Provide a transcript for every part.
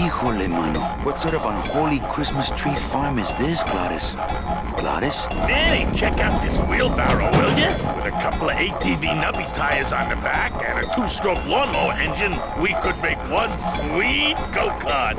Híjole, mano. What sort of unholy Christmas tree farm is this, Gladys? Gladys? Hey, check out this wheelbarrow, will ya? With a couple of ATV nubby tires on the back and a two-stroke lawnmower engine, we could make one sweet go-kart.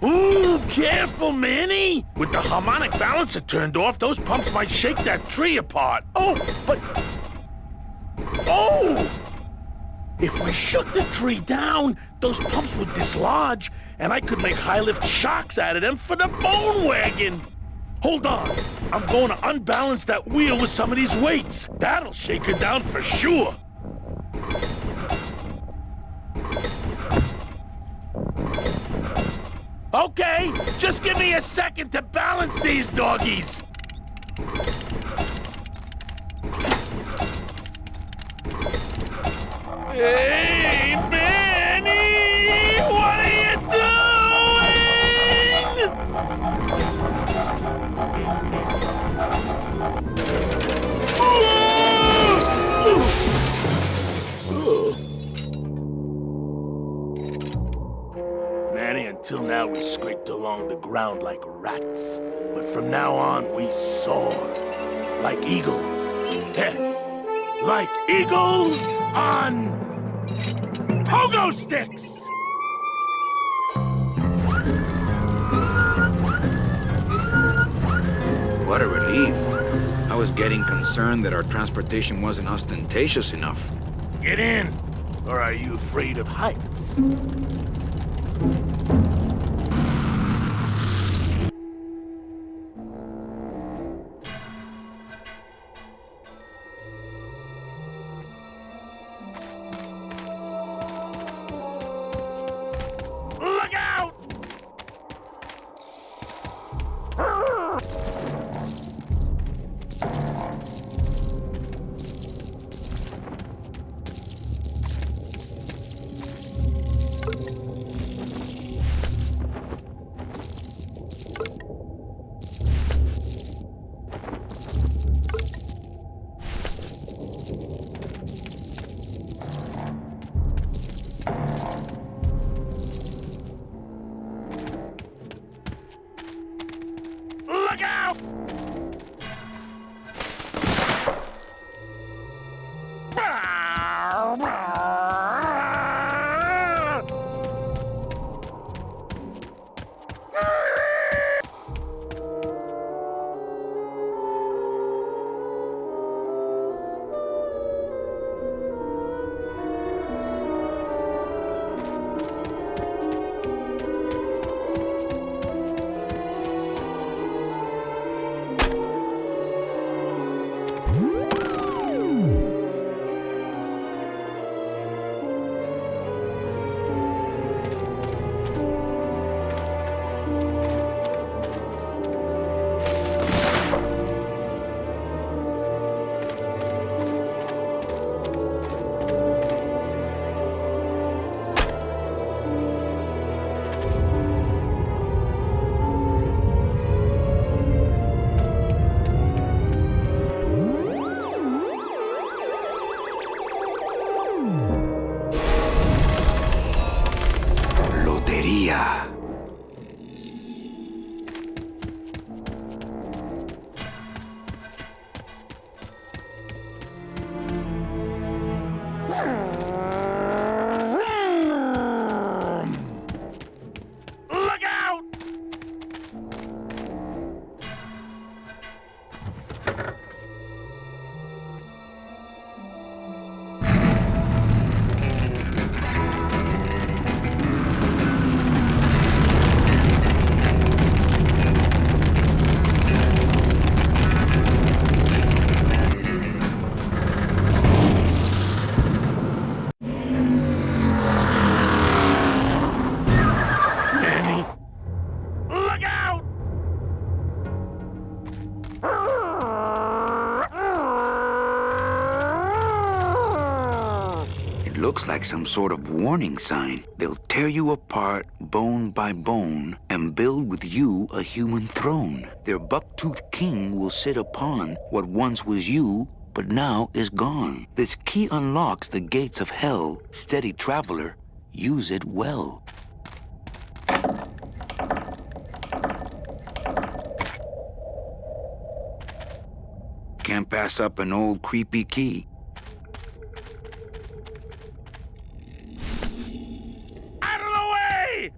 Ooh, careful, Manny! With the harmonic balancer turned off, those pumps might shake that tree apart. Oh, but... Oh! If we shook the tree down, those pumps would dislodge, and I could make high-lift shocks out of them for the bone wagon! Hold on, I'm going to unbalance that wheel with some of these weights. That'll shake her down for sure. Okay, just give me a second to balance these doggies. Hey, Manny! What are you doing? Manny, until now we scraped along the ground like rats. But from now on, we soar. Like eagles. Heh. Like eagles on pogo sticks! What a relief. I was getting concerned that our transportation wasn't ostentatious enough. Get in, or are you afraid of heights? Look out! Look out! It looks like some sort of warning sign. They'll tear you apart bone by bone and build with you a human throne. Their buck-toothed king will sit upon what once was you, but now is gone. This key unlocks the gates of hell. Steady traveler, use it well. Can't pass up an old creepy key. Out of the way!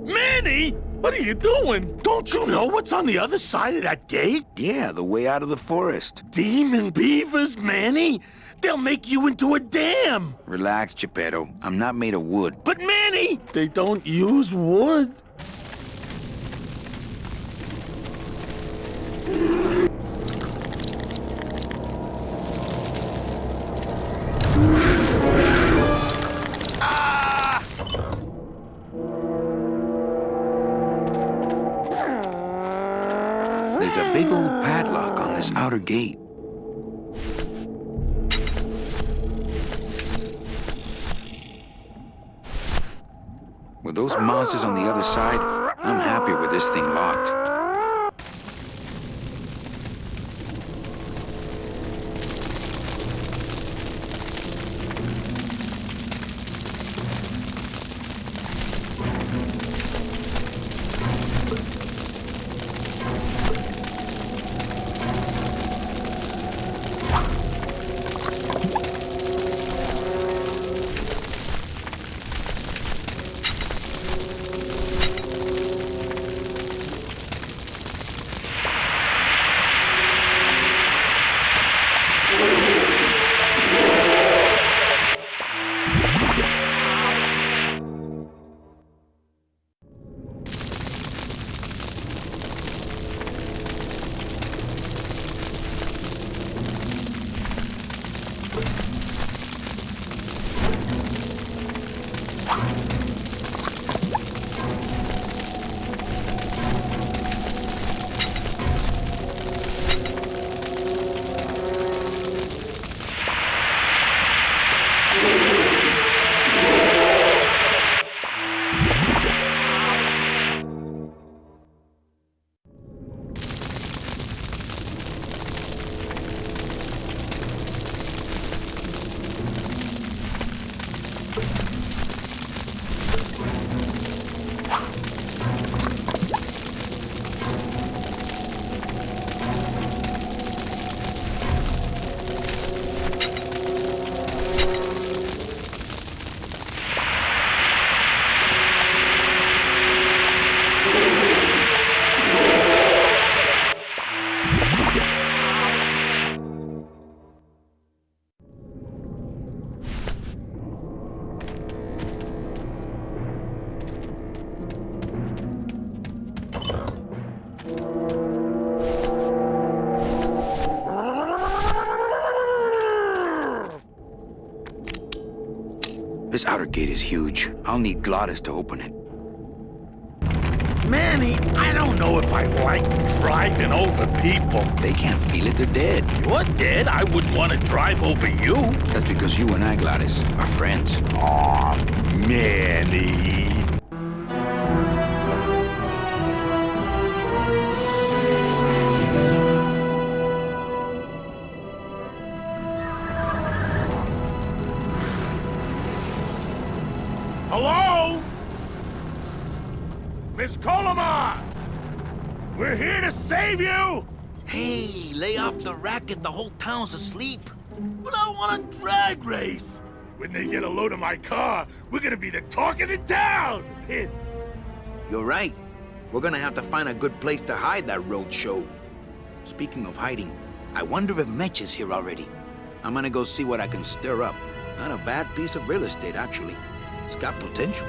Manny, what are you doing? Don't you know what's on the other side of that gate? Yeah, the way out of the forest. Demon beavers, Manny. They'll make you into a dam. Relax, Geppetto. I'm not made of wood. But Manny, they don't use wood. There's a big old padlock on this outer gate. With those monsters on the other side, I'm happy with this thing locked. This outer gate is huge. I'll need Glottis to open it. Manny, I don't know if I like driving over people. They can't feel it, they're dead. You're dead. I wouldn't want to drive over you. That's because you and I, Glottis, are friends. Aw, Manny. Hello? Miss Colomar! We're here to save you! Hey, lay off the racket. The whole town's asleep. But I want a drag race. When they get a load of my car, we're gonna be the talk of the town. You're right. We're gonna have to find a good place to hide that road show. Speaking of hiding, I wonder if Mitch is here already. I'm gonna go see what I can stir up. Not a bad piece of real estate, actually. It's got potential.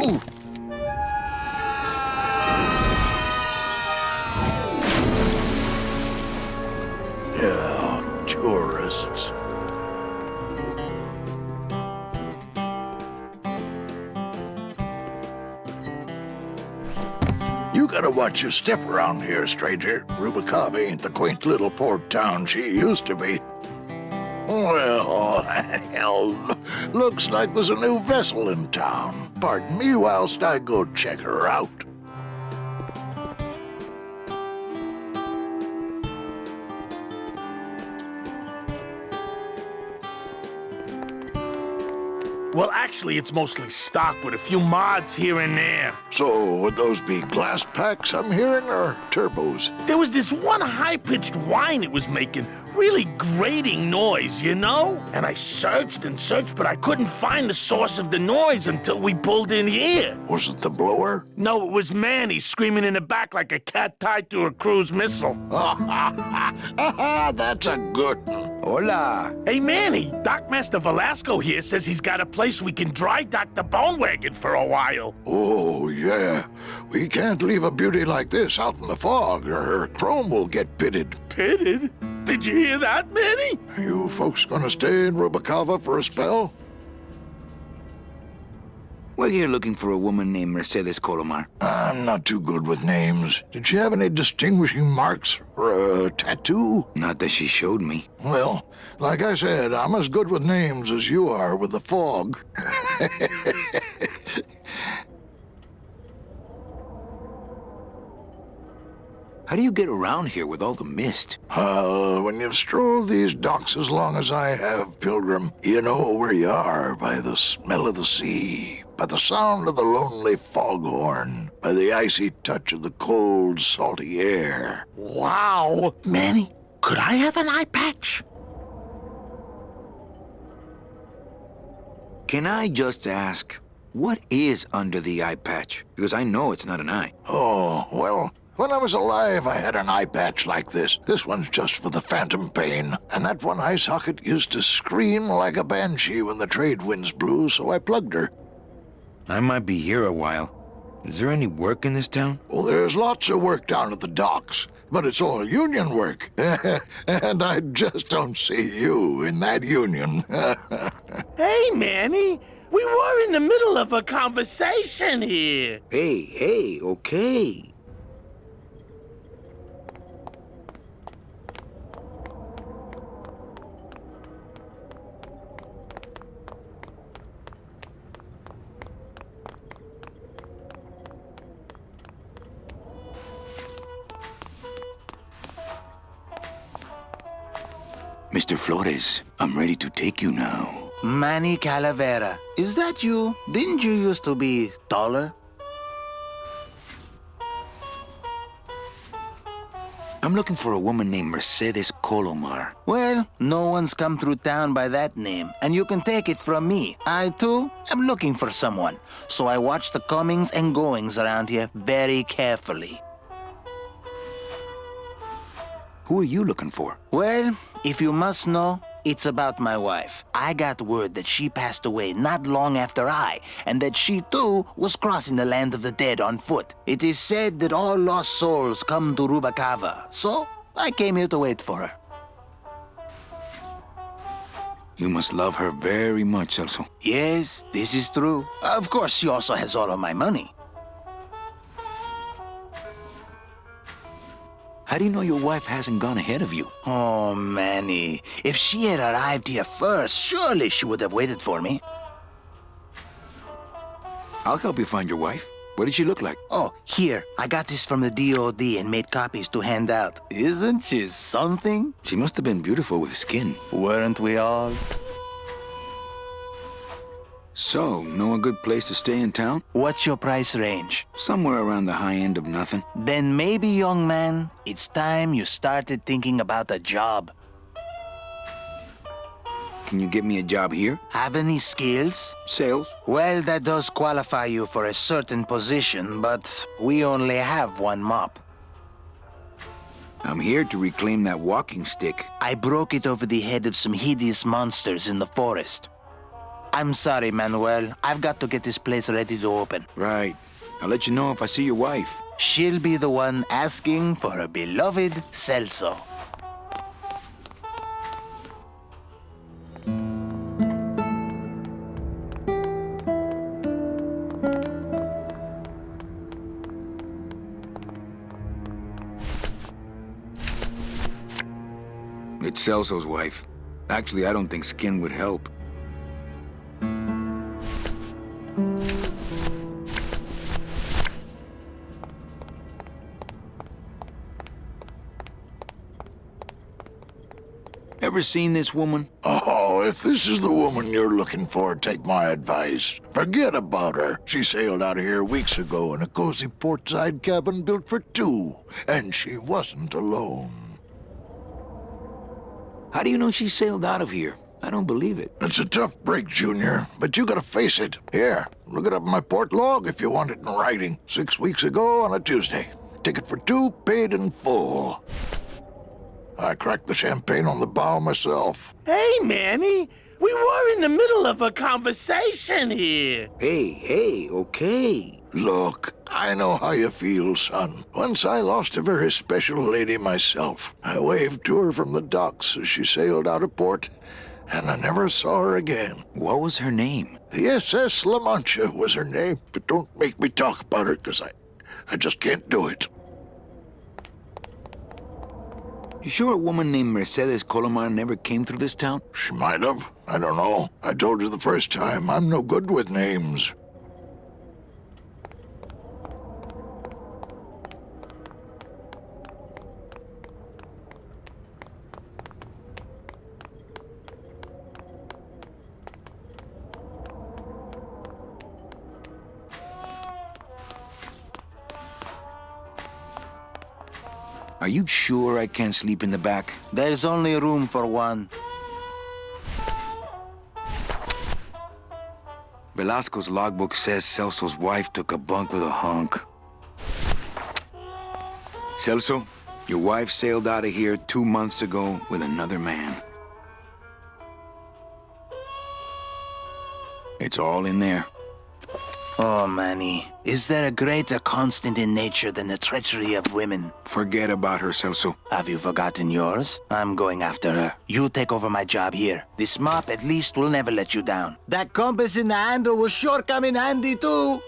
Ooh! Yeah, tourists. You gotta watch your step around here, stranger. Rubicava ain't the quaint little port town she used to be. Well, hell, looks like there's a new vessel in town. Pardon me whilst I go check her out. Well, actually, it's mostly stock with a few mods here and there. So, would those be glass packs I'm hearing, or turbos? There was this one high-pitched whine it was making, really grating noise, you know? And I searched and searched, but I couldn't find the source of the noise until we pulled in here. Was it the blower? No, it was Manny screaming in the back like a cat tied to a cruise missile. That's a good one. Hola! Hey, Manny, Dockmaster Velasco here says he's got a place we can dry dock the bone wagon for a while. Oh, yeah. We can't leave a beauty like this out in the fog, or her chrome will get pitted. Pitted? Did you hear that, Manny? You folks gonna stay in Rubicava for a spell? We're here looking for a woman named Mercedes Colomar. I'm not too good with names. Did she have any distinguishing marks or a tattoo? Not that she showed me. Well, like I said, I'm as good with names as you are with the fog. How do you get around here with all the mist? When you've strolled these docks as long as I have, Pilgrim, you know where you are by the smell of the sea, by the sound of the lonely foghorn, by the icy touch of the cold, salty air. Wow. Manny, could I have an eye patch? Can I just ask, what is under the eye patch? Because I know it's not an eye. Oh, well, when I was alive, I had an eye patch like this. This one's just for the phantom pain. And that one eye socket used to scream like a banshee when the trade winds blew, so I plugged her. I might be here a while. Is there any work in this town? Well, there's lots of work down at the docks, but it's all union work. And I just don't see you in that union. Hey, Manny, we were in the middle of a conversation here. Hey, okay. Mr. Flores, I'm ready to take you now. Manny Calavera, is that you? Didn't you used to be taller? I'm looking for a woman named Mercedes Colomar. Well, no one's come through town by that name, and you can take it from me. I, too, am looking for someone, so I watch the comings and goings around here very carefully. Who are you looking for? Well, if you must know, it's about my wife. I got word that she passed away not long after I, and that she too was crossing the land of the dead on foot. It is said that all lost souls come to Rubicava, so I came here to wait for her. You must love her very much, Celso. Yes, this is true. Of course, she also has all of my money. How do you know your wife hasn't gone ahead of you? Oh, Manny, if she had arrived here first, surely she would have waited for me. I'll help you find your wife. What did she look like? Oh, here. I got this from the DOD and made copies to hand out. Isn't she something? She must have been beautiful with skin. Weren't we all? So, know a good place to stay in town? What's your price range? Somewhere around the high end of nothing. Then maybe, young man, it's time you started thinking about a job. Can you get me a job here? Have any skills? Sales? Well, that does qualify you for a certain position, but we only have one mop. I'm here to reclaim that walking stick. I broke it over the head of some hideous monsters in the forest. I'm sorry, Manuel. I've got to get this place ready to open. Right. I'll let you know if I see your wife. She'll be the one asking for her beloved Celso. It's Celso's wife. Actually, I don't think skin would help. Ever seen this woman? Oh, if this is the woman you're looking for, take my advice. Forget about her. She sailed out of here weeks ago in a cozy portside cabin built for two, and she wasn't alone. How do you know she sailed out of here? I don't believe it. It's a tough break, Junior, but you gotta face it. Here, look it up in my port log if you want it in writing. 6 weeks ago on a Tuesday. Ticket for two, paid in full. I cracked the champagne on the bow myself. Hey, Manny, we were in the middle of a conversation here. Hey, okay. Look, I know how you feel, son. Once I lost a very special lady myself. I waved to her from the docks as she sailed out of port, and I never saw her again. What was her name? The SS La Mancha was her name, but don't make me talk about her, because I just can't do it. You sure a woman named Mercedes Colomar never came through this town? She might have. I don't know. I told you the first time, I'm no good with names. Are you sure I can't sleep in the back? There's only room for one. Velasco's logbook says Celso's wife took a bunk with a hunk. Celso, your wife sailed out of here 2 months ago with another man. It's all in there. Oh, Manny, is there a greater constant in nature than the treachery of women? Forget about her, Celso. Have you forgotten yours? I'm going after her. You take over my job here. This mop at least will never let you down. That compass in the handle will sure come in handy, too.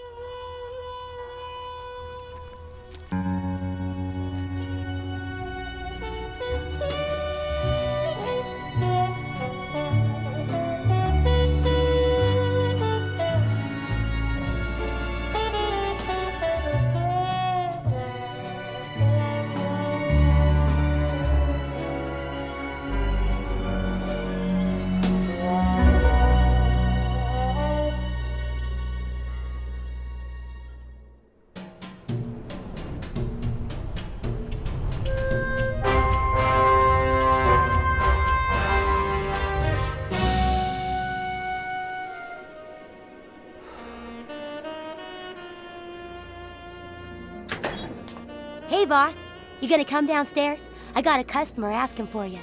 Hey, boss. You gonna come downstairs? I got a customer asking for you.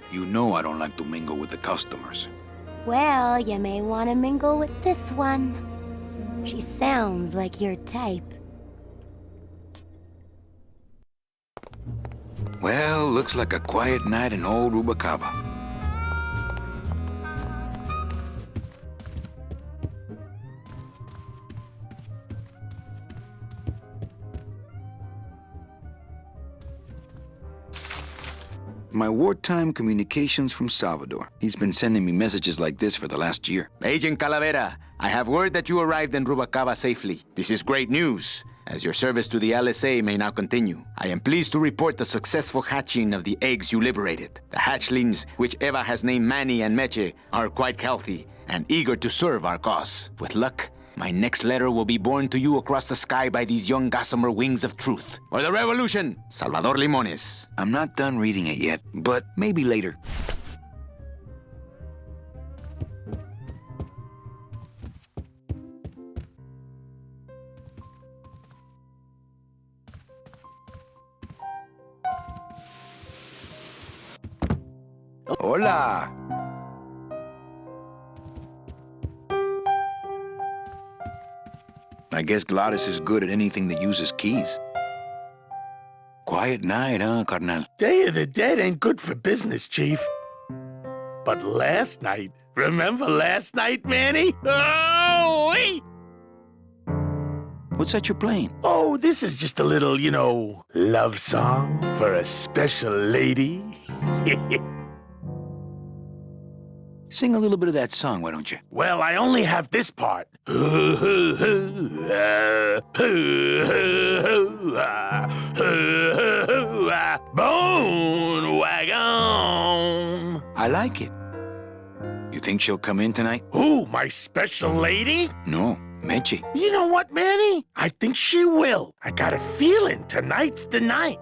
You know I don't like to mingle with the customers. Well, you may want to mingle with this one. She sounds like your type. Well, looks like a quiet night in old Rubacava. My wartime communications from Salvador. He's been sending me messages like this for the last year. Agent Calavera, I have word that you arrived in Rubacava safely. This is great news, as your service to the LSA may now continue. I am pleased to report the successful hatching of the eggs you liberated. The hatchlings, which Eva has named Manny and Meche, are quite healthy and eager to serve our cause. With luck, my next letter will be borne to you across the sky by these young gossamer wings of truth. For the revolution, Salvador Limones. I'm not done reading it yet, but maybe later. Hola! I guess Gladys is good at anything that uses keys. Quiet night, huh, carnal? Day of the Dead ain't good for business, Chief. But last night, remember last night, Manny? Oh, wait! What's that you're playing? Oh, this is just a little, love song for a special lady. Sing a little bit of that song, why don't you? Well, I only have this part. Bone wagon. I like it. You think she'll come in tonight? Who, my special lady? No, Meche. You know what, Manny? I think she will. I got a feeling tonight's the night.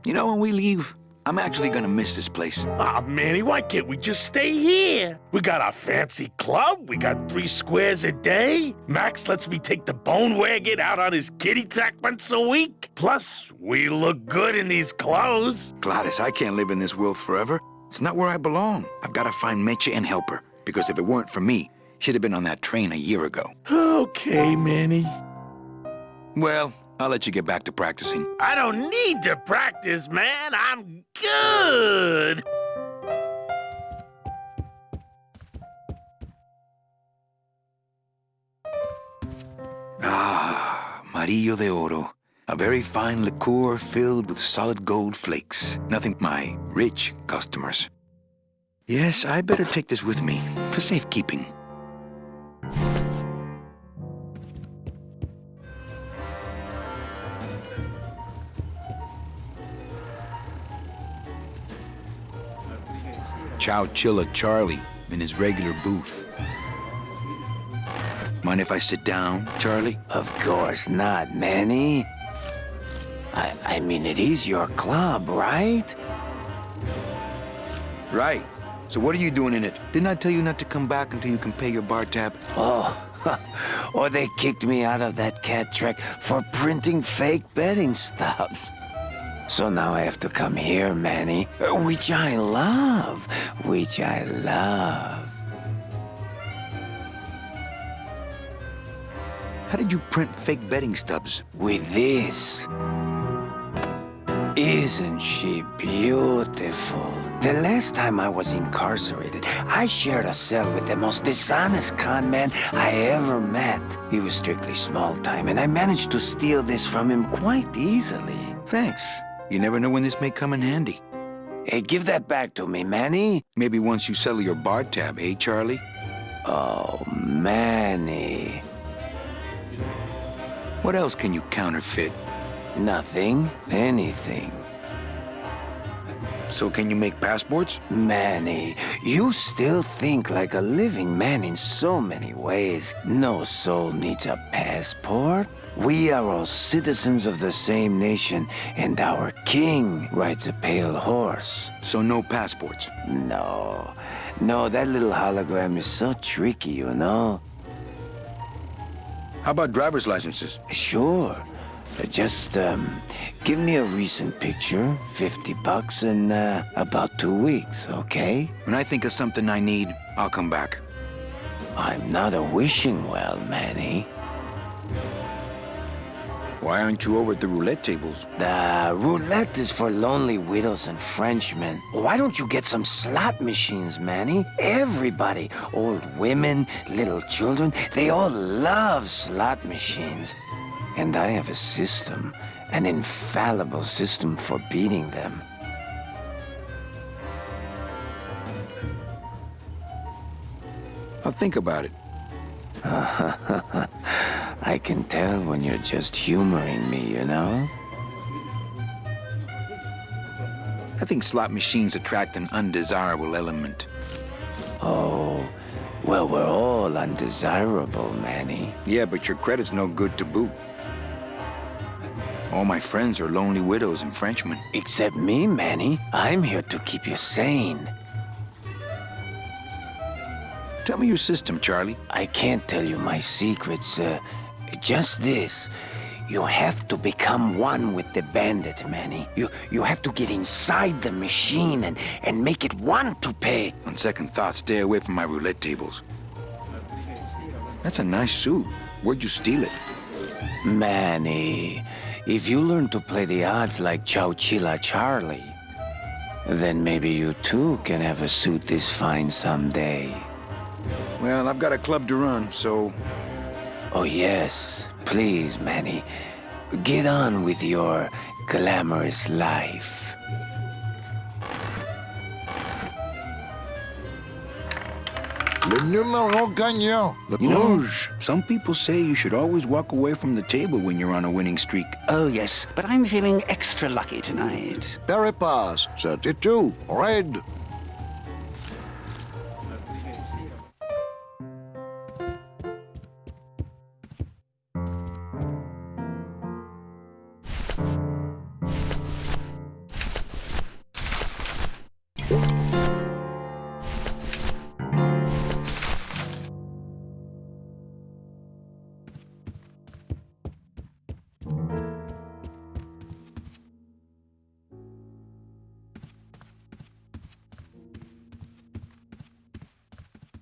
You know, when we leave, I'm actually gonna miss this place. Aw, Manny, why can't we just stay here? We got our fancy club, we got 3 squares a day. Max lets me take the bone wagon out on his kiddie track once a week. Plus, we look good in these clothes. Gladys, I can't live in this world forever. It's not where I belong. I've gotta find Meche and help her, because if it weren't for me, she'd have been on that train a year ago. Okay, Manny. Well, I'll let you get back to practicing. I don't need to practice, man. I'm good. Ah, Marillo de Oro. A very fine liqueur filled with solid gold flakes. Nothing my rich customers. Yes, I better take this with me for safekeeping. Chow Chilla Charlie in his regular booth. Mind if I sit down, Charlie? Of course not, Manny. I mean, it is your club, right? Right. So what are you doing in it? Didn't I tell you not to come back until you can pay your bar tab? Oh, or they kicked me out of that cat track for printing fake betting stubs. So now I have to come here, Manny, which I love. How did you print fake betting stubs? With this. Isn't she beautiful? The last time I was incarcerated, I shared a cell with the most dishonest con man I ever met. He was strictly small time, and I managed to steal this from him quite easily. Thanks. You never know when this may come in handy. Hey, give that back to me, Manny. Maybe once you settle your bar tab, eh, Charlie? Oh, Manny. What else can you counterfeit? Nothing. Anything. So can you make passports? Manny, you still think like a living man in so many ways. No soul needs a passport. We are all citizens of the same nation, and our king rides a pale horse. So no passports? No, that little hologram is so tricky, you know? How about driver's licenses? Sure. Just, give me a recent picture, $50 in, about 2 weeks, okay? When I think of something I need, I'll come back. I'm not a wishing well, Manny. Why aren't you over at the roulette tables? The roulette is for lonely widows and Frenchmen. Why don't you get some slot machines, Manny? Everybody, old women, little children, they all love slot machines. And I have a system, an infallible system for beating them. I'll think about it. I can tell when you're just humoring me, you know? I think slot machines attract an undesirable element. Oh, well, we're all undesirable, Manny. Yeah, but your credit's no good to boot. All my friends are lonely widows and Frenchmen. Except me, Manny. I'm here to keep you sane. Tell me your system, Charlie. I can't tell you my secrets. Just this. You have to become one with the bandit, Manny. You have to get inside the machine and make it want to pay. On second thought, stay away from my roulette tables. That's a nice suit. Where'd you steal it? Manny, if you learn to play the odds like Chowchilla Charlie, then maybe you too can have a suit this fine someday. Well, I've got a club to run, so... Oh yes, please, Manny. Get on with your glamorous life. Le numéro gagnant. Le You know, rouge. some people say you should always walk away from the table when you're on a winning streak. Oh, yes, but I'm feeling extra lucky tonight. Terripas. 32. Red.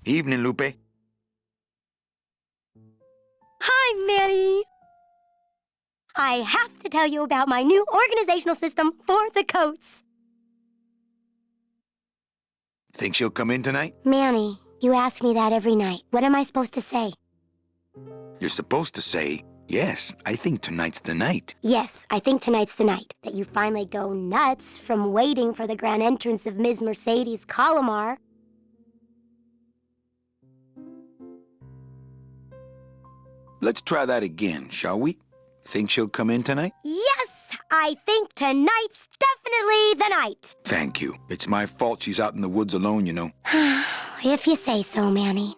Evening, Lupe. Hi, Manny. I have to tell you about my new organizational system for the coats. Think she'll come in tonight? Manny, you ask me that every night. What am I supposed to say? You're supposed to say, yes, I think tonight's the night. Yes, I think tonight's the night that you finally go nuts from waiting for the grand entrance of Ms. Mercedes Colomar. Let's try that again, shall we? Think she'll come in tonight? Yes, I think tonight's definitely the night. Thank you. It's my fault she's out in the woods alone, you know. If you say so, Manny.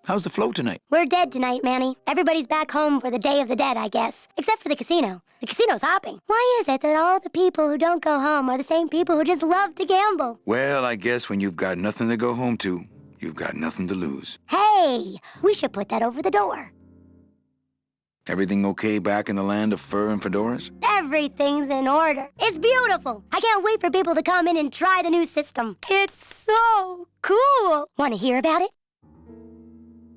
How's the flow tonight? We're dead tonight, Manny. Everybody's back home for the Day of the Dead, I guess. Except for the casino. The casino's hopping. Why is it that all the people who don't go home are the same people who just love to gamble? Well, I guess when you've got nothing to go home to, you've got nothing to lose. Hey, we should put that over the door. Everything okay back in the land of fur and fedoras? Everything's in order. It's beautiful. I can't wait for people to come in and try the new system. It's so cool. Want to hear about it?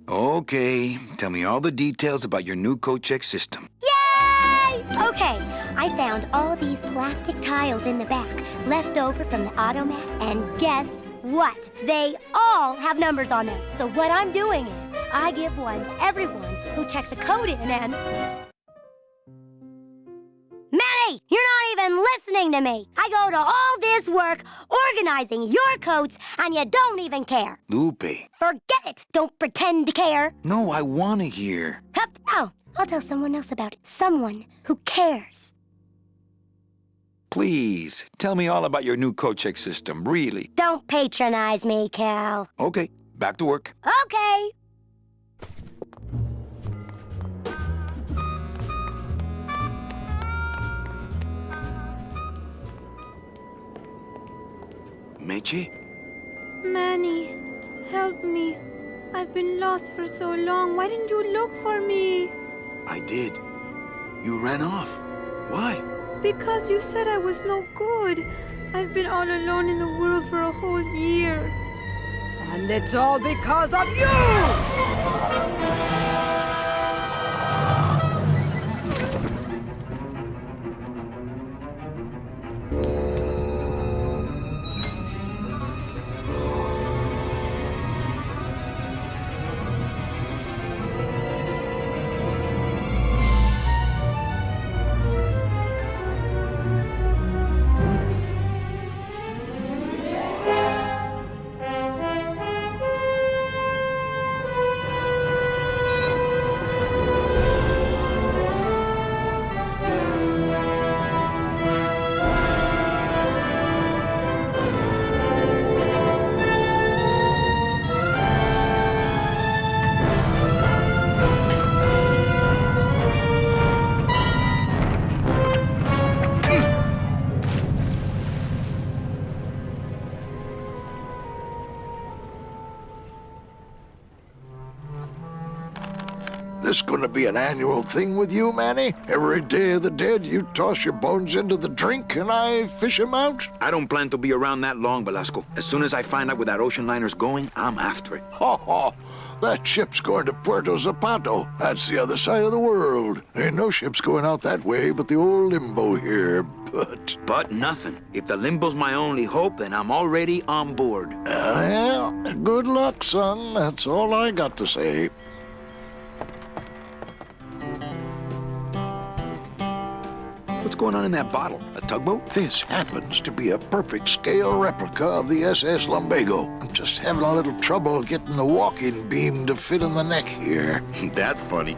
Okay, tell me all the details about your new coat check system. Yay! Okay, I found all these plastic tiles in the back, left over from the automat, and guess what? They all have numbers on them. So what I'm doing is, I give one to everyone who checks a code in and... Manny, you're not even listening to me. I go to all this work organizing your coats, and you don't even care. Lupe. Forget it. Don't pretend to care. No, I want to hear. Hup. Oh, I'll tell someone else about it. Someone who cares. Please, tell me all about your new coat check system, really. Don't patronize me, Cal. Okay, back to work. Okay. Meche? Manny, help me. I've been lost for so long. Why didn't you look for me? I did. You ran off. Why? Because you said I was no good. I've been all alone in the world for a whole year. And it's all because of you! this gonna be an annual thing with you, Manny? Every Day of the Dead, you toss your bones into the drink and I fish 'em out? I don't plan to be around that long, Velasco. As soon as I find out where that ocean liner's going, I'm after it. Ho ho! That ship's going to Puerto Zapato. That's the other side of the world. Ain't no ships going out that way but the old Limbo here, but... But nothing. If the Limbo's my only hope, then I'm already on board. Well, good luck, son. That's all I got to say. What's going on in that bottle? A tugboat? This happens to be a perfect scale replica of the SS Lumbago. I'm just having a little trouble getting the walking beam to fit in the neck here. That's funny,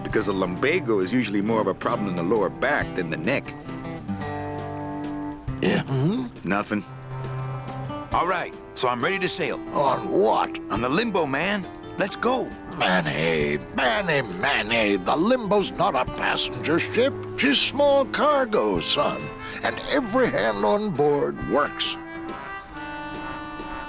because a lumbago is usually more of a problem in the lower back than the neck. Yeah, Nothing. All right, so I'm ready to sail. On what? On the Limbo, man. Let's go. Manny, the Limbo's not a passenger ship. She's small cargo, son. And every hand on board works.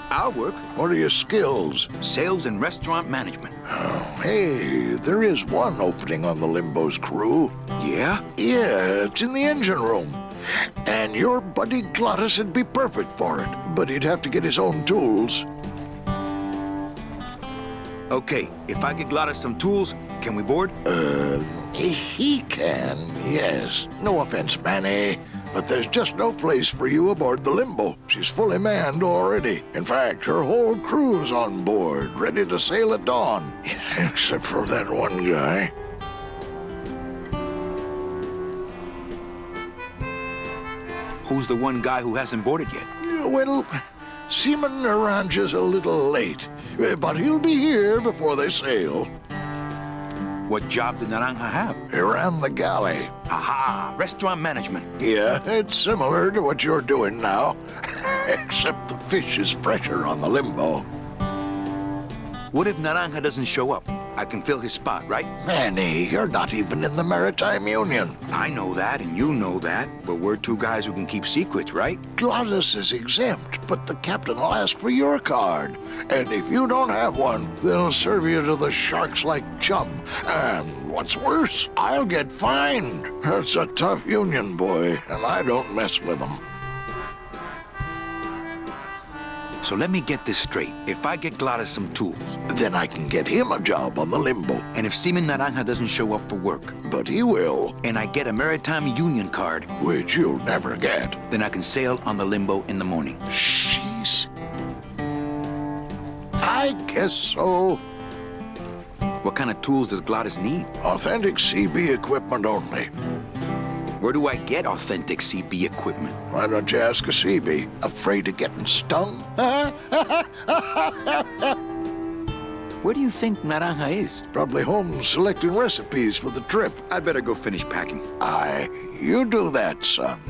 I'll work. What are your skills? Sales and restaurant management. Oh, hey, there is one opening on the Limbo's crew. Yeah? Yeah, it's in the engine room. And your buddy Glottis would be perfect for it, but he'd have to get his own tools. Okay, if I get Glottis some tools, can we board? He can, yes. No offense, Manny, but there's just no place for you aboard the Limbo. She's fully manned already. In fact, her whole crew's on board, ready to sail at dawn. Except for that one guy. Who's the one guy who hasn't boarded yet? Well, Seaman Naranja's a little late, but he'll be here before they sail. What job did Naranja have? He ran the galley. Aha! Restaurant management. Yeah, it's similar to what you're doing now, except the fish is fresher on the Limbo. What if Naranja doesn't show up? I can fill his spot, right? Manny, you're not even in the Maritime Union. I know that, and you know that, but we're two guys who can keep secrets, right? Glottis is exempt, but the captain will ask for your card. And if you don't have one, they'll serve you to the sharks like chum. And what's worse, I'll get fined. That's a tough union, boy, and I don't mess with them. So let me get this straight. If I get Glottis some tools, then I can get him a job on the Limbo. And if Seaman Naranja doesn't show up for work, but he will, and I get a Maritime Union card, which you'll never get, then I can sail on the Limbo in the morning. Jeez. I guess so. What kind of tools does Glottis need? Authentic CB equipment only. Where do I get authentic CB equipment? Why don't you ask a CB? Afraid of getting stung? Where do you think Naranja is? Probably home selecting recipes for the trip. I'd better go finish packing. Aye, you do that, son.